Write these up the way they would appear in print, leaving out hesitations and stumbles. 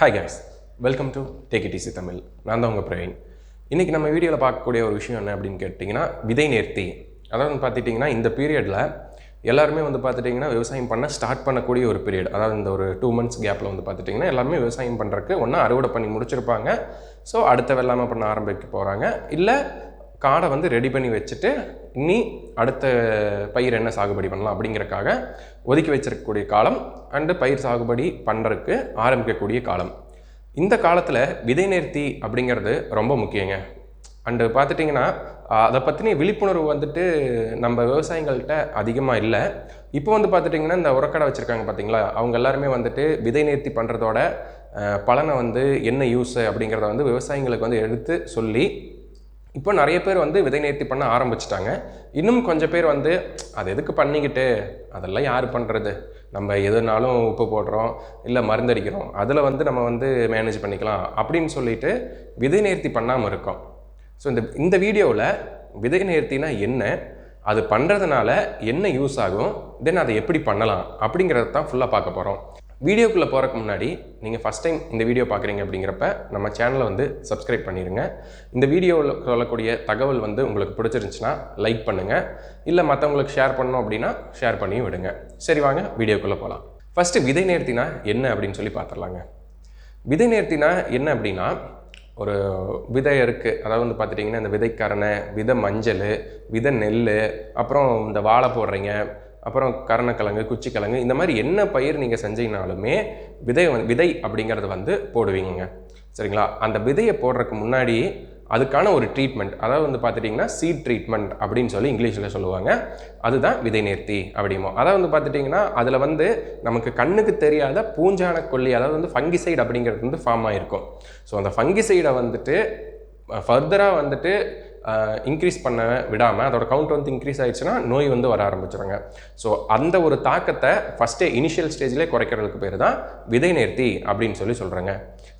Hi guys, welcome to take it easy Tamil. நான் தான் உங்கள் பிரவீன். இன்றைக்கி நம்ம வீடியோவில் பார்க்கக்கூடிய ஒரு விஷயம் என்ன அப்படின்னு கேட்டிங்கன்னா, விதை நேர்த்தி. அதாவது பார்த்துட்டிங்கன்னா இந்த பீரியடில் எல்லாருமே பார்த்துட்டிங்கன்னா விவசாயம் பண்ண ஸ்டார்ட் பண்ணக்கூடிய ஒரு பீரியட். அதாவது இந்த ஒரு 2 months கேப்பில் பார்த்துட்டிங்கன்னா எல்லாருமே விவசாயம் பண்ணுறதுக்கு ஒன்றா அறுவடை பண்ணி முடிச்சிருப்பாங்க. ஸோ அடுத்த வெள்ளாமை பண்ண ஆரம்பிக்க போகிறாங்க. இல்லை காடை ரெடி பண்ணி வச்சுட்டு இனி அடுத்த பயிர் என்ன சாகுபடி பண்ணலாம் அப்படிங்கிறக்காக ஒதுக்கி வச்சிருக்கக்கூடிய காலம் அண்டு பயிர் சாகுபடி பண்ணுறதுக்கு ஆரம்பிக்கக்கூடிய காலம். இந்த காலத்தில் விதை நேர்த்தி அப்படிங்கிறது ரொம்ப முக்கியங்க. அண்டு பார்த்துட்டிங்கன்னா அதை பற்றின விழிப்புணர்வு நம்ம விவசாயிகள்கிட்ட அதிகமாக இல்லை. இப்போ பார்த்துட்டிங்கன்னா இந்த உரக்கடை வச்சுருக்காங்க பார்த்தீங்களா, அவங்க எல்லாருமே விதை நேர்த்தி பண்ணுறதோட பலனை என்ன யூஸு அப்படிங்கிறத விவசாயிகளுக்கு எடுத்து சொல்லி இப்போ நிறைய பேர் விதை நேர்த்தி பண்ண ஆரம்பிச்சிட்டாங்க. இன்னும் கொஞ்சம் பேர் அது எதுக்கு பண்ணிக்கிட்டு, அதெல்லாம் யார் பண்ணுறது, நம்ம எதுனாலும் உப்பு போடுறோம் இல்லை மருந்தடிக்கிறோம், அதில் நம்ம மேனேஜ் பண்ணிக்கலாம் அப்படின்னு சொல்லிட்டு விதை நேர்த்தி பண்ணாமல் இருக்கோம். ஸோ இந்த வீடியோவில் விதை நேர்த்தினா என்ன, அது பண்ணுறதுனால என்ன யூஸ் ஆகும், தென் அதை எப்படி பண்ணலாம் அப்படிங்கிறத தான் ஃபுல்லாக பார்க்க போகிறோம். வீடியோக்குள்ளே போகிறதுக்கு முன்னாடி நீங்கள் ஃபஸ்ட் டைம் இந்த வீடியோ பார்க்குறீங்க அப்படிங்கிறப்ப நம்ம சேனலை சப்ஸ்கிரைப் பண்ணிடுங்க. இந்த வீடியோவில் சொல்லக்கூடிய தகவல் உங்களுக்கு பிடிச்சிருந்துச்சுன்னா லைக் பண்ணுங்கள், இல்லை மற்றவங்களுக்கு ஷேர் பண்ணணும் அப்படின்னா ஷேர் பண்ணியும் விடுங்க. சரி, வாங்க வீடியோக்குள்ளே போகலாம். ஃபஸ்ட்டு விதை நேர்த்தினா என்ன அப்படின்னு சொல்லி பார்த்துடலாங்க. விதை நேர்த்தினா என்ன அப்படின்னா, ஒரு விதை இருக்குது, அதாவது பார்த்துட்டிங்கன்னா இந்த விதைக்கரணை, விதை மஞ்சள், விதை நெல், அப்புறம் இந்த வாழை போடுறீங்க, அப்புறம் கருணக்கிழங்கு, குச்சிக்கிழங்கு, இந்த மாதிரி என்ன பயிர் நீங்கள் செஞ்சீங்கனாலுமே விதை அப்படிங்கிறது போடுவீங்க. சரிங்களா? அந்த விதையை போடுறதுக்கு முன்னாடி அதுக்கான ஒரு ட்ரீட்மெண்ட், அதாவது பார்த்துட்டிங்கன்னா சீட் ட்ரீட்மெண்ட் அப்படின்னு சொல்லி இங்கிலீஷில் சொல்லுவாங்க. அதுதான் விதை நேர்த்தி அப்படிமோ. அதாவது பார்த்துட்டிங்கன்னா அதில் நமக்கு கண்ணுக்கு தெரியாத பூஞ்சான கொல்லி, அதாவது ஃபங்கிசைடு அப்படிங்கிறது ஃபார்ம் ஆகிருக்கும். ஸோ அந்த ஃபங்கிசைடை ஃபர்தராக இன்க்ரீஸ் பண்ண விடாமல் அதோட கவுண்ட் இன்க்ரீஸ் ஆகிடுச்சுன்னா நோய் வர ஆரம்பிச்சிடுங்க. ஸோ அந்த ஒரு தாக்கத்தை ஃபஸ்ட்டே இனிஷியல் ஸ்டேஜ்லேயே குறைக்கிறதுக்கு பேர் தான் விதை நேர்த்தி அப்படின்னு சொல்கிறேங்க.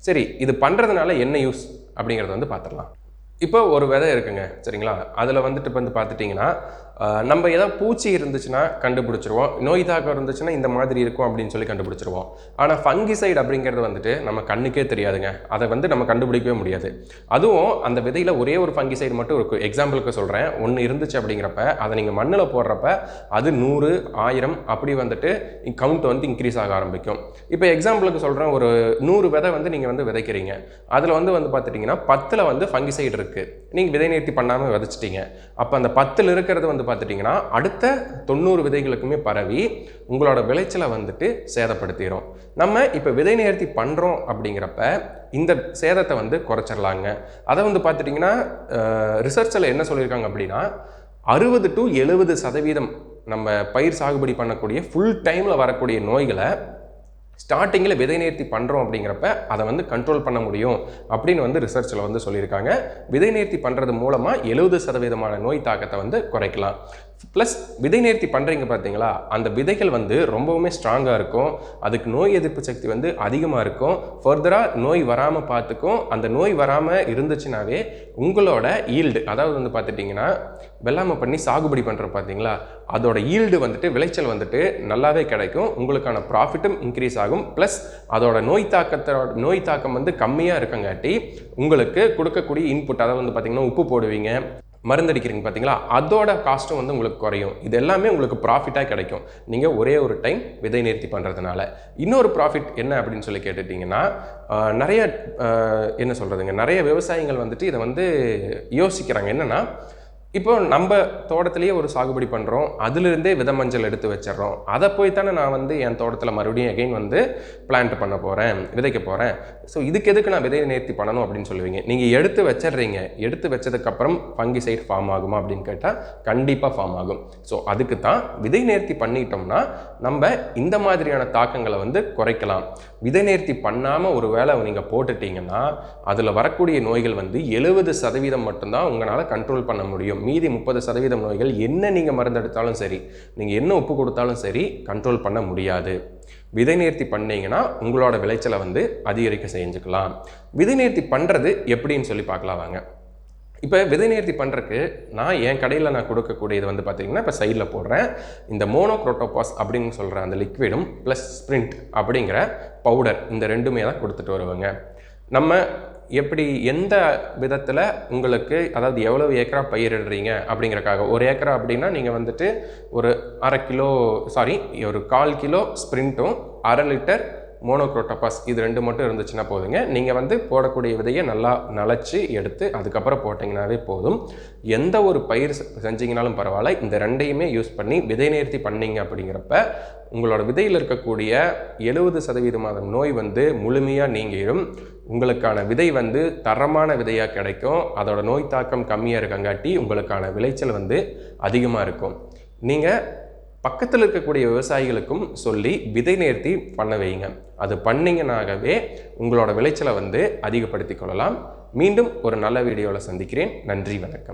சரி, இது பண்ணுறதுனால என்ன யூஸ் அப்படிங்கிறத பார்த்துடலாம். இப்போ ஒரு விதை இருக்குங்க, சரிங்களா? அதில் பார்த்துட்டிங்கன்னா நம்ம ஏதாவது பூச்சி இருந்துச்சுன்னா கண்டுபிடிச்சிருவோம், நோய் தாக்கம் இருந்துச்சுன்னா இந்த மாதிரி இருக்கும் அப்படின்னு சொல்லி கண்டுபிடிச்சிருவோம். ஆனால் ஃபங்கிசைடு அப்படிங்கிறது நம்ம கண்ணுக்கே தெரியாதுங்க. அதை நம்ம கண்டுபிடிக்கவே முடியாது. அதுவும் அந்த விதையில் ஒரே ஒரு ஃபங்கிசைடு மட்டும் இருக்கும். எக்ஸாம்பிளுக்கு சொல்கிறேன், ஒன்று இருந்துச்சு அப்படிங்கிறப்ப அதை நீங்கள் மண்ணில் போடுறப்ப அது 100, 1000 அப்படி கவுண்ட் இன்க்ரீஸ் ஆக ஆரம்பிக்கும். இப்போ எக்ஸாம்பிளுக்கு சொல்கிறேன், ஒரு 100 விதை நீங்கள் விதைக்கிறீங்க. அதில் பார்த்துட்டிங்கன்னா 10ல் ஃபங்கிசைடு இருக்குது. நீங்கள் விதை நேர்த்தி பண்ணாமல் விதைச்சிட்டீங்க. அப்போ அந்த 10ல் இருக்கிறது பார்த்துட்டிங்கன்னா அடுத்த 90 விதைகளுக்குமே பரவி உங்களோட விளைச்சலை சேதப்படுத்திடும். நம்ம இப்போ விதை நேர்த்தி பண்ணுறோம் அப்படிங்கிறப்ப இந்த சேதத்தை குறைச்சிடலாங்க. அதை பார்த்துட்டிங்கன்னா ரிசர்ச்சில் என்ன சொல்லியிருக்காங்க அப்படின்னா, 60 to 70% நம்ம பயிர் சாகுபடி பண்ணக்கூடிய ஃபுல் டைமில் வரக்கூடிய நோய்களை ஸ்டார்டிங்கில் விதை நேர்த்தி பண்ணுறோம் அப்படிங்கிறப்ப அதை கண்ட்ரோல் பண்ண முடியும் அப்படின்னு ரிசர்ச்சில் சொல்லியிருக்காங்க. விதை நேர்த்தி பண்ணுறது மூலமாக 70% நோய் தாக்கத்தை குறைக்கலாம். ப்ளஸ் விதை நேர்த்தி பண்ணுறீங்க பார்த்தீங்களா, அந்த விதைகள் ரொம்பவுமே ஸ்ட்ராங்காக இருக்கும், அதுக்கு நோய் எதிர்ப்பு சக்தி அதிகமாக இருக்கும், ஃபர்தராக நோய் வராமல் பார்த்துக்கும். அந்த நோய் வராமல் இருந்துச்சுனாவே உங்களோட ஈல்டு, அதாவது பார்த்துட்டிங்கன்னா வெள்ளாமை பண்ணி சாகுபடி பண்ணுற பார்த்தீங்களா, அதோட ஈல்டு விளைச்சல் நல்லாவே கிடைக்கும், உங்களுக்கான ப்ராஃபிட்டும் இன்க்ரீஸ் ஆகும். ப்ளஸ் அதோட நோய் தாக்கம் கம்மியாக இருக்கங்காட்டி உங்களுக்கு கொடுக்கக்கூடிய இன்புட், அதாவது பார்த்திங்கன்னா உப்பு போடுவீங்க, மருந்தடிக்கிறீங்க பார்த்தீங்களா, அதோட காஸ்ட்டும் உங்களுக்கு குறையும். இது எல்லாமே உங்களுக்கு ப்ராஃபிட்டாக கிடைக்கும் நீங்கள் ஒரே ஒரு டைம் விதை நேர்த்தி பண்ணுறதுனால. இன்னொரு ப்ராஃபிட் என்ன அப்படின்னு சொல்லி கேட்டுட்டிங்கன்னா, நிறைய என்ன சொல்கிறதுங்க, நிறைய விவசாயிகள் இதை யோசிக்கிறாங்க. என்னென்னா, இப்போ நம்ம தோட்டத்திலேயே ஒரு சாகுபடி பண்ணுறோம், அதிலிருந்தே விதை மஞ்சள் எடுத்து வச்சிடறோம், அதை போய் தானே நான் என் தோட்டத்தில் மறுபடியும் அகைன் பிளான்ட் பண்ண போகிறேன், விதைக்க போகிறேன். ஸோ இதுக்கு எதுக்கு நான் விதை நேர்த்தி பண்ணணும் அப்படின்னு சொல்லுவீங்க. நீங்கள் எடுத்து வச்சிடுறீங்க, எடுத்து வச்சதுக்கப்புறம் ஃபங்கிசைட் ஃபார்ம் ஆகுமா அப்படின்னு கேட்டால் கண்டிப்பாக ஃபார்ம் ஆகும். ஸோ அதுக்கு தான் விதை நேர்த்தி பண்ணிட்டோம்னா நம்ம இந்த மாதிரியான தாக்கங்களை குறைக்கலாம். விதை நேர்த்தி பண்ணாமல் ஒரு வேளை நீங்கள் போட்டுட்டீங்கன்னா அதில் வரக்கூடிய நோய்கள் 70% மட்டும்தான் உங்களால் கண்ட்ரோல் பண்ண முடியும். மீதி 30% நோய்கள் என்ன நீங்கள் மருந்தெடுத்தாலும் சரி, நீங்கள் என்ன உப்பு கொடுத்தாலும் சரி கண்ட்ரோல் பண்ண முடியாது. விதை நேர்த்தி பண்ணீங்கன்னா உங்களோட விளைச்சலை அதிகரிக்க செஞ்சுக்கலாம். விதை நேர்த்தி பண்ணுறது எப்படின்னு சொல்லி பார்க்கலாம் வாங்க. இப்போ விதை நேர்த்தி பண்ணுறதுக்கு நான் என் கடையில் நான் கொடுக்கக்கூடியது வந்து பார்த்திங்கன்னா இப்போ சைடில் போடுறேன். இந்த மோனோக்ரோட்டோபாஸ் அப்படின்னு சொல்கிற அந்த லிக்விடும் ப்ளஸ் ஸ்ப்ரிண்ட் அப்படிங்கிற பவுடர் இந்த ரெண்டுமே தான் கொடுத்துட்டு வருவாங்க. நம்ம எப்படி எந்த விதத்தில் உங்களுக்கு அதாவது எவ்வளோ ஏக்கரா பயிரிடுறீங்க அப்படிங்கிறக்காக, ஒரு ஏக்கரா அப்படின்னா நீங்கள் வந்துட்டு ஒரு 1/4 கிலோ ஸ்ப்ரிண்ட்டும் 1/2 லிட்டர் மோனோக்ரோட்டோபாஸ் இது 2 மட்டும் இருந்துச்சுன்னா போதுங்க. நீங்கள் வந்து போடக்கூடிய விதையை நல்லா நனைச்சி எடுத்து அதுக்கப்புறம் போட்டிங்கனாவே போதும். எந்த ஒரு பயிர் செஞ்சிங்கனாலும் பரவாயில்ல, இந்த 2ஐயுமே யூஸ் பண்ணி விதை நேர்த்தி பண்ணிங்க அப்படிங்கிறப்ப உங்களோட விதையில் இருக்கக்கூடிய 70% நோய் வந்து முழுமையாக நீங்கிடும். உங்களுக்கான விதை வந்து தரமான விதையாக கிடைக்கும். அதோட நோய் தாக்கம் கம்மியாக இருக்கங்காட்டி உங்களுக்கான விளைச்சல் வந்து அதிகமாக இருக்கும். நீங்கள் பக்கத்தில் இருக்கக்கூடிய விவசாயிகளுக்கும் சொல்லி விதை நேர்த்தி பண்ண வைங்க. அது பண்ணிங்கனாகவே உங்களோட விளைச்சலை வந்து அதிகப்படுத்தி கொள்ளலாம். மீண்டும் ஒரு நல்ல வீடியோவில் சந்திக்கிறேன். நன்றி, வணக்கம்.